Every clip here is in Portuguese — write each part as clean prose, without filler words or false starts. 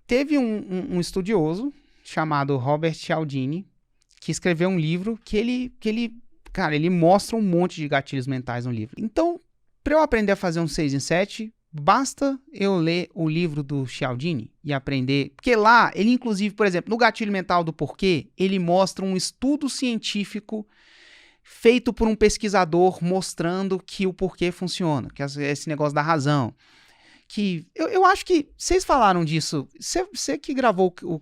teve um estudioso chamado Robert Cialdini que escreveu um livro que ele mostra um monte de gatilhos mentais no livro. Então, para eu aprender a fazer um 6 em 7, basta eu ler o livro do Cialdini e aprender. Porque lá, ele inclusive, por exemplo, no gatilho mental do porquê, ele mostra um estudo científico feito por um pesquisador mostrando que o porquê funciona, que esse negócio da razão. Que eu acho que vocês falaram disso. Você que gravou o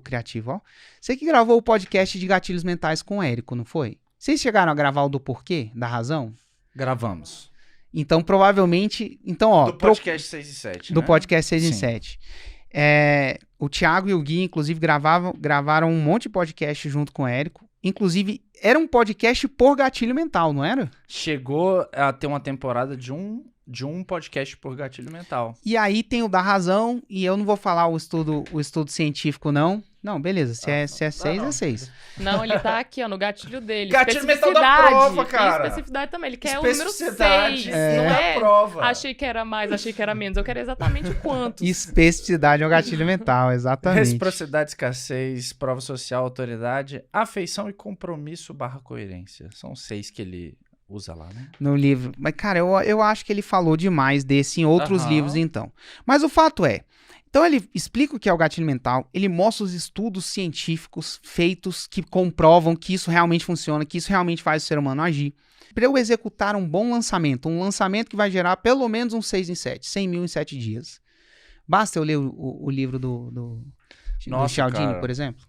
Criativo, ó. Você que gravou o podcast de gatilhos mentais com o Érico, não foi? Vocês chegaram a gravar o do porquê, da razão? Gravamos. Então, provavelmente... Então, ó, Do podcast 6 e 7, do né? podcast 6 em Sim. 7. O Thiago e o Gui, inclusive, gravaram um monte de podcast junto com o Érico. Inclusive, era um podcast por gatilho mental, não era? Chegou a ter uma temporada de um podcast por gatilho mental. E aí tem o da razão, e eu não vou falar o estudo científico, não. Não, beleza, se é 6, não. é 6. Não, ele tá aqui, ó, no gatilho dele. Gatilho mental da Especificidade. prova, cara. Tem especificidade também. Ele quer o número 6. Especificidade Não da é? prova. Achei que era mais, achei que era menos. Eu quero exatamente quantos. Especificidade é um gatilho mental, exatamente. Reciprocidade, escassez, prova social, autoridade, afeição e compromisso / coerência. São 6 que ele usa lá, né? No livro. Mas, cara, eu acho que ele falou demais desse em outros livros, então. Mas o fato é, então ele explica o que é o gatilho mental, ele mostra os estudos científicos feitos que comprovam que isso realmente funciona, que isso realmente faz o ser humano agir. Para eu executar um bom lançamento, um lançamento que vai gerar pelo menos um 6 em 7, 100 mil em 7 dias. Basta eu ler o livro do Cialdini, por exemplo?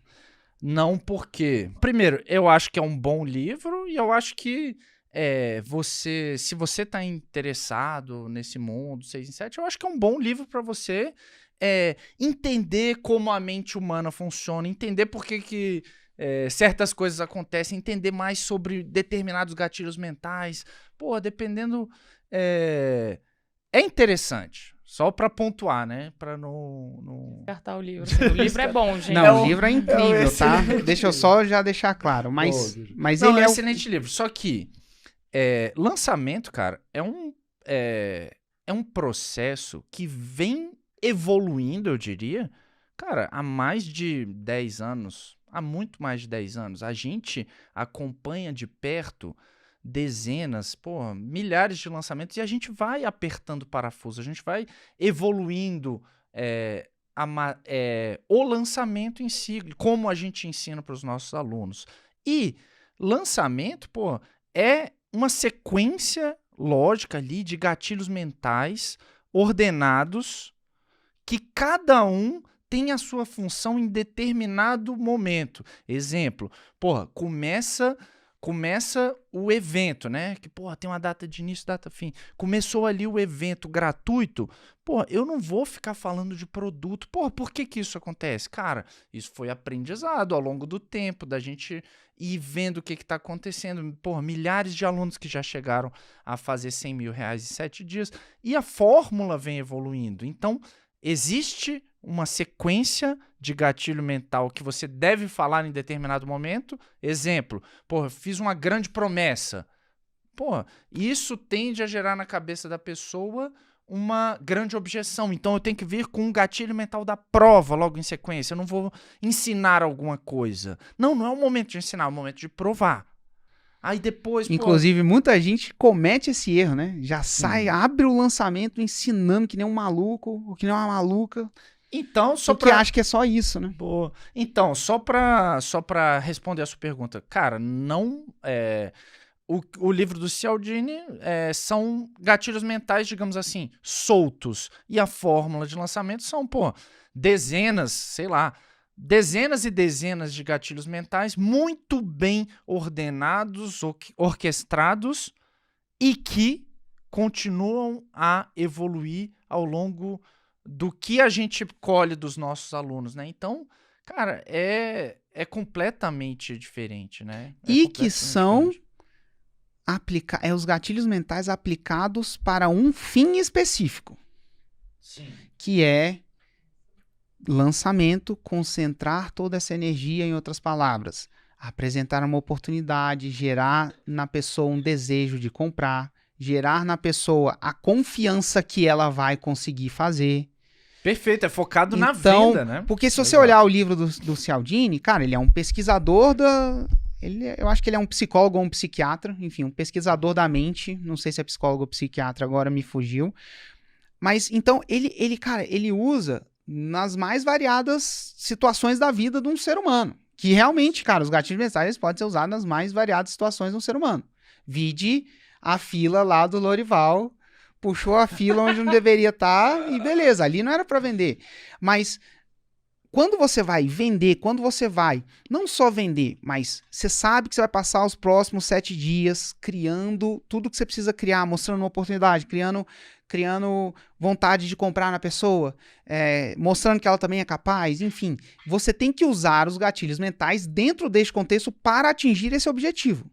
Não, porque... Primeiro, eu acho que é um bom livro e eu acho que se você está interessado nesse mundo 6 em 7, eu acho que é um bom livro para você entender como a mente humana funciona, entender por que certas coisas acontecem, entender mais sobre determinados gatilhos mentais. Pô, dependendo... É interessante. Só pra pontuar, né? Pra não... Descartar o livro. O livro é bom, gente. Não, o livro é incrível, tá? Deixa eu só já deixar claro. Mas não, ele é um excelente livro. Só que lançamento, cara, é um processo que vem evoluindo, eu diria, cara, há mais de 10 anos, há muito mais de 10 anos. A gente acompanha de perto dezenas, milhares de lançamentos e a gente vai apertando parafuso, a gente vai evoluindo o lançamento em si, como a gente ensina para os nossos alunos. E lançamento, é uma sequência lógica ali de gatilhos mentais ordenados que cada um tem a sua função em determinado momento. Exemplo, começa o evento, né? Que, tem uma data de início, data fim. Começou ali o evento gratuito. Eu não vou ficar falando de produto. Por que isso acontece? Cara, isso foi aprendizado ao longo do tempo, da gente ir vendo o que está acontecendo. Milhares de alunos que já chegaram a fazer 100 mil reais em 7 dias. E a fórmula vem evoluindo. Então, existe uma sequência de gatilho mental que você deve falar em determinado momento. Exemplo, fiz uma grande promessa. Isso tende a gerar na cabeça da pessoa uma grande objeção. Então eu tenho que vir com um gatilho mental da prova logo em sequência. Eu não vou ensinar alguma coisa. Não é o momento de ensinar, é o momento de provar. Aí depois... Inclusive, muita gente comete esse erro, né? Já sai, abre o lançamento ensinando que nem um maluco, ou que nem uma maluca. Então, porque acha que é só isso, né? Então, só pra responder a sua pergunta. Cara, não... O livro do Cialdini são gatilhos mentais, digamos assim, soltos. E a fórmula de lançamento são, dezenas e dezenas de gatilhos mentais muito bem ordenados, orquestrados e que continuam a evoluir ao longo do que a gente colhe dos nossos alunos, né? Então, cara, é completamente diferente, né? E que são os gatilhos mentais aplicados para um fim específico. Sim. Que é lançamento, concentrar toda essa energia, em outras palavras, apresentar uma oportunidade, gerar na pessoa um desejo de comprar, gerar na pessoa a confiança que ela vai conseguir fazer. Perfeito, é focado na Então, venda, né? Porque se você Legal. olhar o livro do Cialdini, cara, ele é um pesquisador eu acho que ele é um psicólogo ou um psiquiatra, enfim, um pesquisador da mente. Não sei se é psicólogo ou psiquiatra, agora me fugiu. Mas, então, cara, ele usa nas mais variadas situações da vida de um ser humano. Que realmente, cara, os gatilhos mentais podem ser usados nas mais variadas situações de um ser humano. Vide a fila lá do Lorival, puxou a fila onde não deveria estar e beleza, ali não era para vender. Mas quando você vai vender, quando você vai não só vender, mas você sabe que você vai passar os próximos 7 dias criando tudo que você precisa criar, mostrando uma oportunidade, criando vontade de comprar na pessoa, mostrando que ela também é capaz, enfim. Você tem que usar os gatilhos mentais dentro deste contexto para atingir esse objetivo.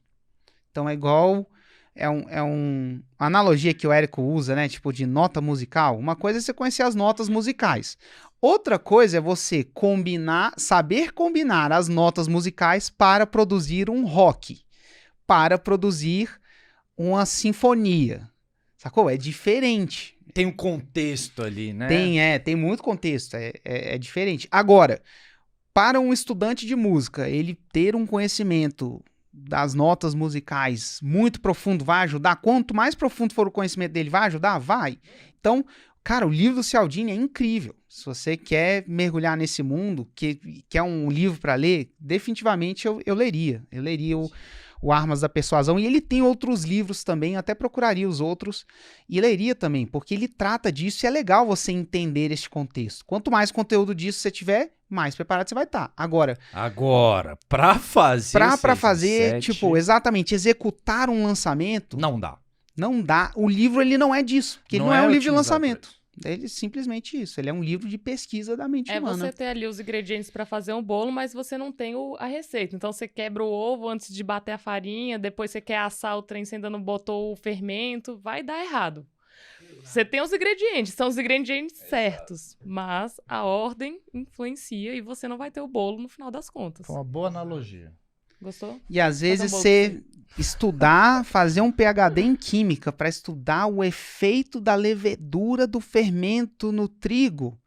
Então é igual... uma analogia que o Érico usa, né? Tipo de nota musical. Uma coisa é você conhecer as notas musicais. Outra coisa é você saber combinar as notas musicais para produzir um rock, para produzir uma sinfonia. Sacou? É diferente. Tem um contexto ali, né? Tem muito contexto. É diferente. Agora, para um estudante de música, ele ter um conhecimento das notas musicais muito profundo vai ajudar? Quanto mais profundo for o conhecimento dele, vai ajudar? Vai. Então, cara, o livro do Cialdini é incrível. Se você quer mergulhar nesse mundo, que é um livro para ler, definitivamente eu leria. Eu leria o Armas da Persuasão. E ele tem outros livros também, até procuraria os outros e leria também, porque ele trata disso e é legal você entender este contexto. Quanto mais conteúdo disso você tiver, mais preparado você vai estar. Agora, pra fazer... Pra fazer, tipo, exatamente, executar um lançamento... Não dá. Não dá. O livro, ele não é disso. Porque ele não é um livro de lançamento. Ele é simplesmente isso. Ele é um livro de pesquisa da mente humana. É você ter ali os ingredientes pra fazer um bolo, mas você não tem a receita. Então, você quebra o ovo antes de bater a farinha, depois você quer assar o trem, você ainda não botou o fermento. Vai dar errado. Você tem os ingredientes, são os ingredientes certos, mas a ordem influencia e você não vai ter o bolo no final das contas. Foi uma boa analogia. Gostou? E às vezes você estudar, fazer um PhD em química para estudar o efeito da levedura do fermento no trigo.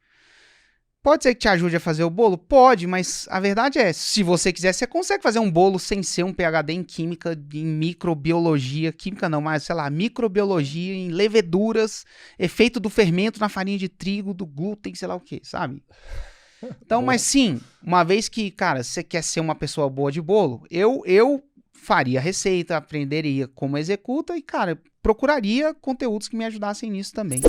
Pode ser que te ajude a fazer o bolo? Pode, mas a verdade é, se você quiser, você consegue fazer um bolo sem ser um PhD em química, em microbiologia, química não, mas sei lá, microbiologia, em leveduras, efeito do fermento na farinha de trigo, do glúten, sei lá o que, sabe? Então, mas sim, uma vez que, cara, você quer ser uma pessoa boa de bolo, eu faria a receita, aprenderia como executa e, cara, procuraria conteúdos que me ajudassem nisso também.